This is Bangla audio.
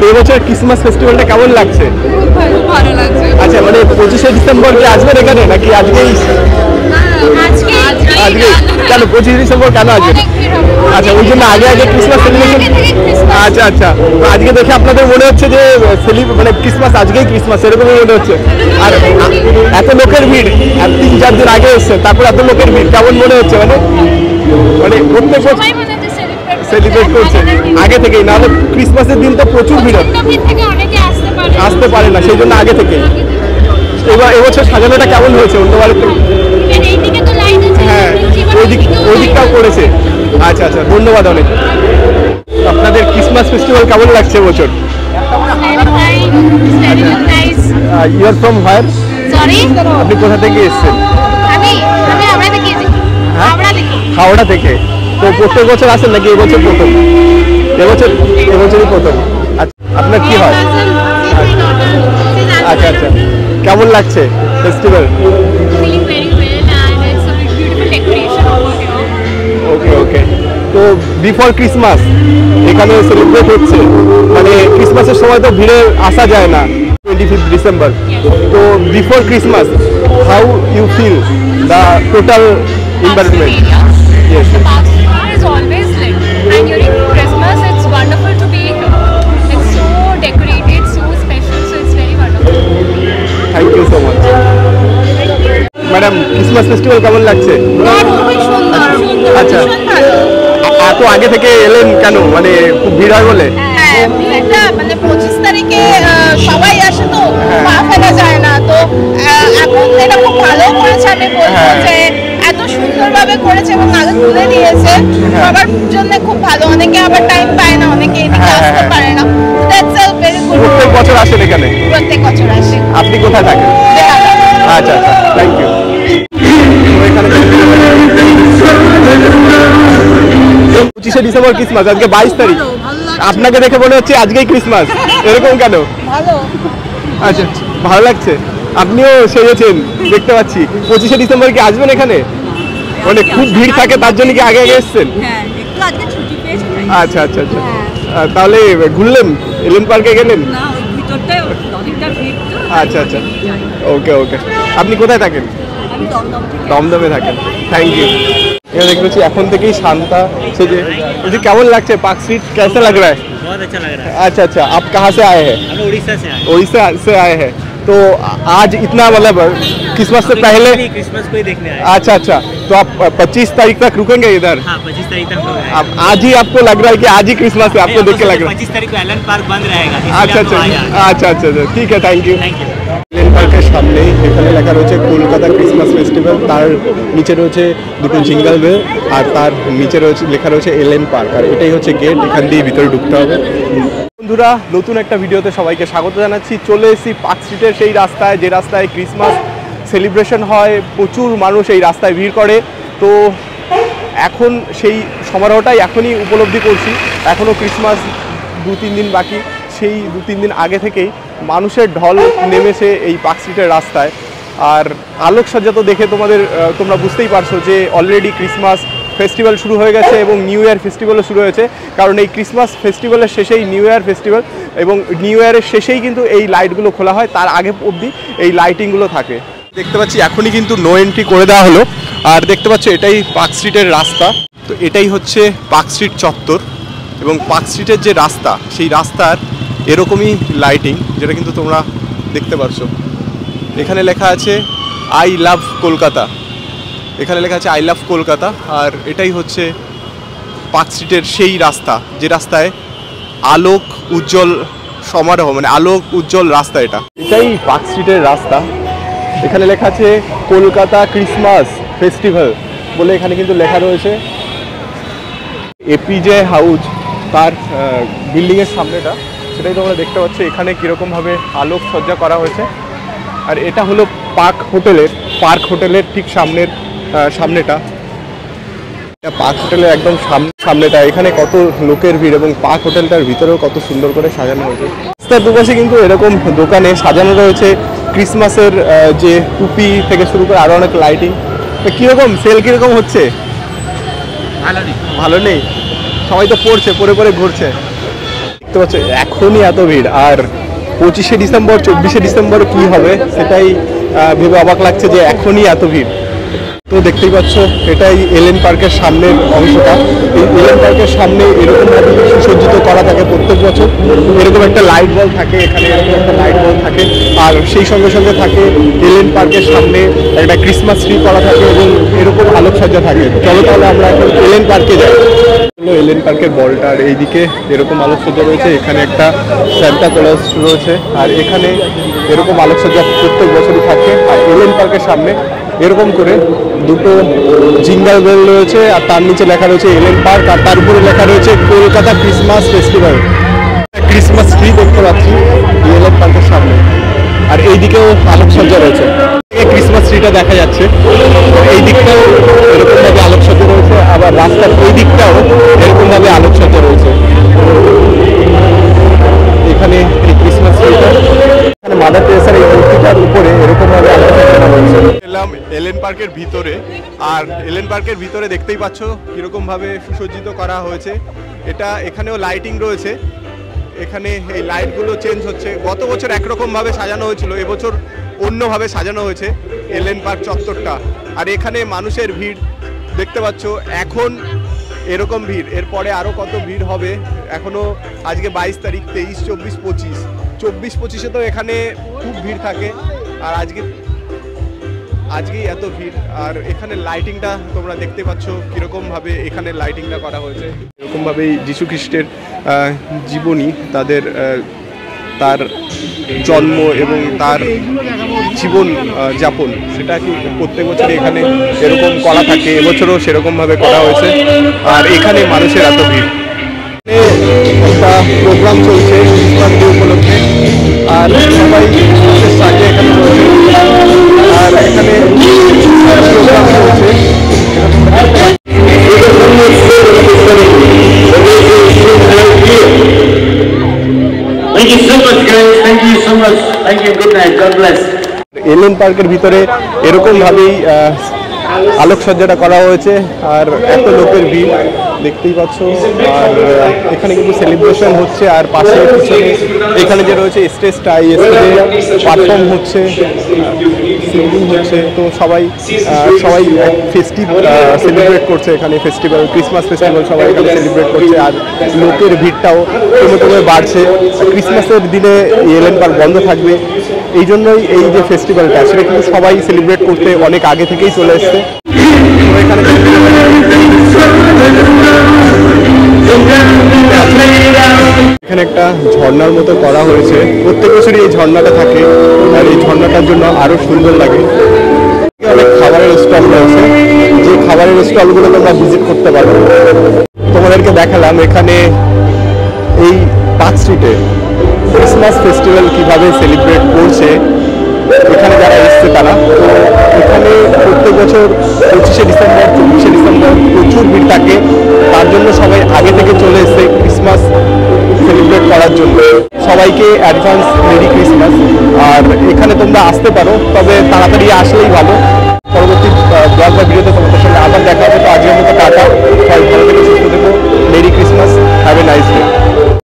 এবছর ক্রিসমাস ফেস্টিভ্যালটা কেমন লাগছে? ভালো লাগছে। আচ্ছা, মানে 25শে ডিসেম্বর কি আসবেন এখানে নাকি আজকেই? আজকে কেন 25 ডিসেম্বর কেন আসবেন? আচ্ছা, ওই জন্য আগে আগে ক্রিসমাস সেলিব্রেশন। আচ্ছা আচ্ছা, তো আজকে দেখে আপনাদের মনে হচ্ছে যে মানে ক্রিসমাস আজকেই ক্রিসমাস এরকমই মনে হচ্ছে? আর এত লোকের ভিড়, 3-4 দিন আগে এসছে, তারপর এত লোকের ভিড় কেমন মনে হচ্ছে? মানে প্রত্যেক বছর সেলিব্রেট করছে আগে থেকেই, নাহলে ক্রিসমাসের দিন তো প্রচুর ভিড় আসতে পারে না, সেই জন্য আগে থেকেই। এবার এবছর সাজানোটা কেমন হয়েছে অন্যবারের থেকে? হ্যাঁ, ওই দিকটাও করেছে। আচ্ছা আচ্ছা, ধন্যবাদ অনেক। আপনাদের ক্রিসমাস ফেস্টিভ্যাল কেমন লাগছে এবছর? You are from where? আপনি কোথা থেকে এসেছেন? হাওড়া থেকে। তো প্রত্যেক বছর আসেন নাকি এবছর প্রথম? এবছরই প্রথম। আচ্ছা, আপনার কি হয়? আচ্ছা আচ্ছা, কেমন লাগছে ফেস্টিভ্যাল? ওকে ওকে। তো বিফোর ক্রিসমাস এখানে সেলিব্রেট হচ্ছে, মানে ক্রিসমাসের সময় তো ভিড়ে আসা যায় না, 25 ডিসেম্বর। তো before Christmas how you feel the total environment? Yes. The past is always lit, and during Christmas it's wonderful to be here. It's so decorated, so special, so it's very wonderful. Thank you so much. Madam, Christmas festival কেমন লাগছে? আচ্ছা, এত আগে থেকে এলেন কেন? মানে খুব ভিড় হয় বলে? হ্যাঁ, ভিড়টা মানে 25 তারিখে সবাই আসে তো পা ফেলা যায় না, তো এখন এটা খুব ভালো করেছে। আমি বলবো যে এত সুন্দরভাবে করেছে এবং আগে তুলে দিয়েছে, সবার জন্য খুব ভালো। অনেকে আবার টাইম পায় না, অনেকে এদিকে আসতে পারে না। That's a very good. প্রত্যেক বছর আসেন এখানে? প্রত্যেক বছর আসে। আপনি কোথায় থাকেন? আচ্ছা আচ্ছা, থ্যাংক ইউ। এখানে 25শে ডিসেম্বর ক্রিসমাস, আজকে 22 তারিখ। আপনাকে দেখে মনে হচ্ছে আজকেই ক্রিসমাস, এরকম কেন? ভালো। আচ্ছা, ভালো লাগছে। আপনিও সেজেছেন দেখতে পাচ্ছি। 25শে ডিসেম্বর কি আসবেন এখানে? মানে খুব ভিড় থাকে তার জন্য কি আগে আগে এসছেন? আচ্ছা আচ্ছা আচ্ছা, তাহলে ঘুরলেন, এলেন পার্কে গেলেন? আচ্ছা আচ্ছা, ওকে ওকে। আপনি কোথায় থাকেন? দমদমে থাকেন। Thank you. এখানে দেখতে পাচ্ছি এখন থেকেই শান্তা সেজে। मुझे কেমন লাগছে पार्क स्ट्रीट? कैसा लग रहा है? बहुत अच्छा लग रहा है। अच्छा अच्छा, आप कहाँ से आए हैं? हम उड़ीसा से आए। उड़ीसा से आए हैं, तो आज इतना मतलब क्रिसमस से पहले क्रिसमस को ही देखने आए। अच्छा अच्छा, तो आप 25 तारीख तक रुकेंगे इधर? हाँ, 25 तारीख तक रुकेंगे। अब आज ही आपको लग रहा है कि आज ही क्रिसमस है? आपको देख के लग रहा है 25 तारीख को एलन पार्क बंद रहेगा। अच्छा अच्छा अच्छा अच्छा, ঠিক আছে, থ্যাংক ইউ। Thank you. এলেন পার্কের সামনেই এখানে লেখা রয়েছে কলকাতা ক্রিসমাস ফেস্টিভ্যাল, তার নিচে রয়েছে দুটো জিঙ্গল বেল, আর তার নিচে রয়েছে লেখা রয়েছে এলেন পার্ক, আর এটাই হচ্ছে গেট, এখান দিয়ে ভিতরে ঢুকতে হবে। বন্ধুরা, নতুন একটা ভিডিওতে সবাইকে স্বাগত জানাচ্ছি। চলে এসেছি পার্ক স্ট্রিটের সেই রাস্তায়, যে রাস্তায় ক্রিসমাস সেলিব্রেশন হয়, প্রচুর মানুষ এই রাস্তায় ভিড় করে। তো এখন সেই সমারোহটাই এখনই উপলব্ধি করছি। এখনও ক্রিসমাস 2-3 দিন বাকি, সেই 2-3 দিন আগে থেকেই মানুষের ঢল নেমেছে এই পার্ক স্ট্রিটের রাস্তায়। আর আলোকসজ্জা তো দেখে তোমরা বুঝতেই পারছো যে অলরেডি ক্রিসমাস ফেস্টিভ্যাল শুরু হয়ে গেছে এবং নিউ ইয়ার ফেস্টিভ্যালও শুরু হয়েছে, কারণ এই ক্রিসমাস ফেস্টিভ্যালের শেষেই নিউ ইয়ার ফেস্টিভ্যাল, এবং নিউ ইয়ারের শেষেই কিন্তু এই লাইটগুলো খোলা হয়, তার আগে অবধি এই লাইটিংগুলো থাকে। দেখতে পাচ্ছি এখনই কিন্তু নো এন্ট্রি করে দেওয়া হলো। আর দেখতে পাচ্ছ এটাই পার্ক স্ট্রিটের রাস্তা। তো এটাই হচ্ছে পার্ক স্ট্রিট চত্বর, এবং পার্ক স্ট্রিটের যে রাস্তা, সেই রাস্তার এরকমই লাইটিং, যেটা কিন্তু তোমরা দেখতে পারছো। এখানে লেখা আছে আই লাভ কলকাতা, এখানে লেখা আছে আই লাভ কলকাতা। আর এটাই হচ্ছে পার্ক স্ট্রিটের সেই রাস্তা, যে রাস্তায় আলোক উজ্জ্বল সমারোহ, মানে আলোক উজ্জ্বল রাস্তা। এটাই পার্ক স্ট্রিটের রাস্তা। এখানে লেখা আছে কলকাতা ক্রিসমাস ফেস্টিভ্যাল বলে, এখানে কিন্তু লেখা রয়েছে। এপিজে হাউস তার বিল্ডিংয়ের সামনেটা, সেটাই তোমরা দেখতে পাচ্ছ। এখানে কীরকমভাবে আলোক সজ্জা করা হয়েছে। আর এটা হলো পার্ক হোটেলের ঠিক সামনেটা। পার্ক হোটেলের একদম সামনেটা। এখানে কত লোকের ভিড়, এবং পার্ক হোটেলটার ভিতরেও কত সুন্দর করে সাজানো হয়েছে। রাস্তার দুপাশে কিন্তু এরকম দোকানে সাজানো রয়েছে ক্রিসমাসের যে টুপি থেকে শুরু করে আরও অনেক লাইটিং। কীরকম সেল কীরকম হচ্ছে? ভালো নেই। সবাই তো পরে ঘুরছে। দেখতে পাচ্ছ এখনই এত ভিড়, আর 25শে ডিসেম্বর 24শে ডিসেম্বর কি হবে সেটাই ভেবে অবাক লাগছে যে এখনই এত ভিড়। তো দেখতেই পাচ্ছ এটাই এলেন পার্কের সামনের অংশটা। এই এলেন পার্কের সামনে এরকমভাবে সুসজ্জিত করা থাকে প্রত্যেক বছর। এরকম একটা লাইট বল থাকে এখানে, এরকম একটা লাইট বল থাকে, আর সেই সঙ্গে সঙ্গে থাকে এলেন পার্কের সামনে একটা ক্রিসমাস ট্রি করা থাকে এবং এরকম আলোকসজ্জা থাকে। চলো তাহলে আমরা এখন এলেন পার্কে যাই। এলেন পার্কের বলটার এইদিকে এরকম আলোকসজ্জা রয়েছে, এখানে একটা সান্টা ক্লজ রয়েছে, আর এখানে এরকম আলোকসজ্জা প্রত্যেক বছরই থাকে। আর এলেন পার্কের সামনে এরকম করে দুটো জিঙ্গাল বেল রয়েছে, আর তার নিচে লেখা রয়েছে এলেন পার্ক, আর তার উপরে লেখা রয়েছে Kolkata Christmas festival. Christmas tree দেখতে পাচ্ছি এলেন পার্কের সামনে, আর এইদিকেও আলোকসজ্জা রয়েছে। ক্রিসমাস ট্রিটা দেখা যাচ্ছে, এই দিকটাও এরকমভাবে আলোকসজ্জা রয়েছে, আবার রাস্তার এই দিকটাও এরকমভাবে আলোকসজ্জা রয়েছে। এখানে এই ক্রিসমাস ট্রিটা, এখানে মাদার টেরেসার এই মূর্তিটার উপরে এরকমভাবে আলোকসজ্জা রয়েছে। এলাম এলেন পার্কের ভিতরে, আর এলেন পার্কের ভিতরে দেখতেই পাচ্ছ কিরকমভাবে সুসজ্জিত করা হয়েছে। এটা এখানেও লাইটিং রয়েছে, এখানে এই লাইটগুলো চেঞ্জ হচ্ছে। গত বছর একরকমভাবে সাজানো হয়েছিল, এবছর অন্যভাবে সাজানো হয়েছে এলেন পার্ক চত্বরটা। আর এখানে মানুষের ভিড় দেখতে পাচ্ছ, এখন এরকম ভিড়, এরপরে আরও কত ভিড় হবে। এখনও আজকে 22 তারিখ, 23, 24, 25, 24-25-এ তো এখানে খুব ভিড় থাকে, আর আজকেই এত ভিড়। আর এখানে লাইটিংটা তোমরা দেখতে পাচ্ছ কীরকমভাবে এখানে লাইটিংটা করা হয়েছে। এরকমভাবেই যীশু খ্রিস্টের জীবনী, তার জন্ম এবং তার জীবন যাপন, সেটা কি প্রত্যেক বছরই এখানে এরকম করা থাকে, এবছরও সেরকমভাবে করা হয়েছে। আর এখানে মানুষের এত ভিড়, একটা প্রোগ্রাম চলছে ক্রিসমাস ডে উপলক্ষে, আর সবাই সাজে এখানে রয়েছে, আর এখানে প্রোগ্রাম চলছে। Thank you so much, guys. Thank you so much. Thank you. Good night. God bless. এলেন পার্কের ভিতরে এরকমভাবেই আলোকসজ্জাটা করা হয়েছে, আর এত লোকের ভিড় দেখতেই পাচ্ছ। আর এখানে কিন্তু সেলিব্রেশন হচ্ছে, আর পাশে পিছনে এখানে যে রয়েছে স্টেজটা, এই স্টেজে পারফর্ম হচ্ছে, সিঙ্গিং হচ্ছে। তো সবাই ফেস্টিভ সেলিব্রেট করছে এখানে, ফেস্টিভ্যাল, ক্রিসমাস ফেস্টিভ্যাল সবাই এখানে সেলিব্রেট করছে। আর লোকের ভিড়টাও ক্রমে বাড়ছে। ক্রিসমাসের দিনে এলেন পার্ক বন্ধ থাকবে, এই জন্যই এই যে ফেস্টিভ্যালটা সেটা কিন্তু সবাই সেলিব্রেট করতে অনেক আগে থেকেই চলে এসছে। এখানে একটা ঝর্ণার মতো করা হয়েছে, প্রত্যেক বছরই এই ঝর্ণাটা থাকে, আর এই ঝর্ণাটার জন্য আরো সুন্দর লাগে। অনেক খাবারের স্টল রয়েছে, যে খাবারের স্টলগুলো তোমরা ভিজিট করতে পারো। তোমাদেরকে দেখালাম এখানে এই পার্ক স্ট্রিটে ক্রিসমাস ফেস্টিভ্যাল কিভাবে সেলিব্রেট করছে এখানে যারা এসছে তারা। তো এখানে প্রত্যেক বছর 25শে ডিসেম্বর 24শে ডিসেম্বর প্রচুর ভিড় থাকে, তার জন্য সবাই আগে থেকে চলে এসছে ক্রিসমাস সেলিব্রেট করার জন্য। সবাইকে অ্যাডভান্স মেরি ক্রিসমাস। আর এখানে তোমরা আসতে পারো, তবে তাড়াতাড়ি আসলেই ভালো,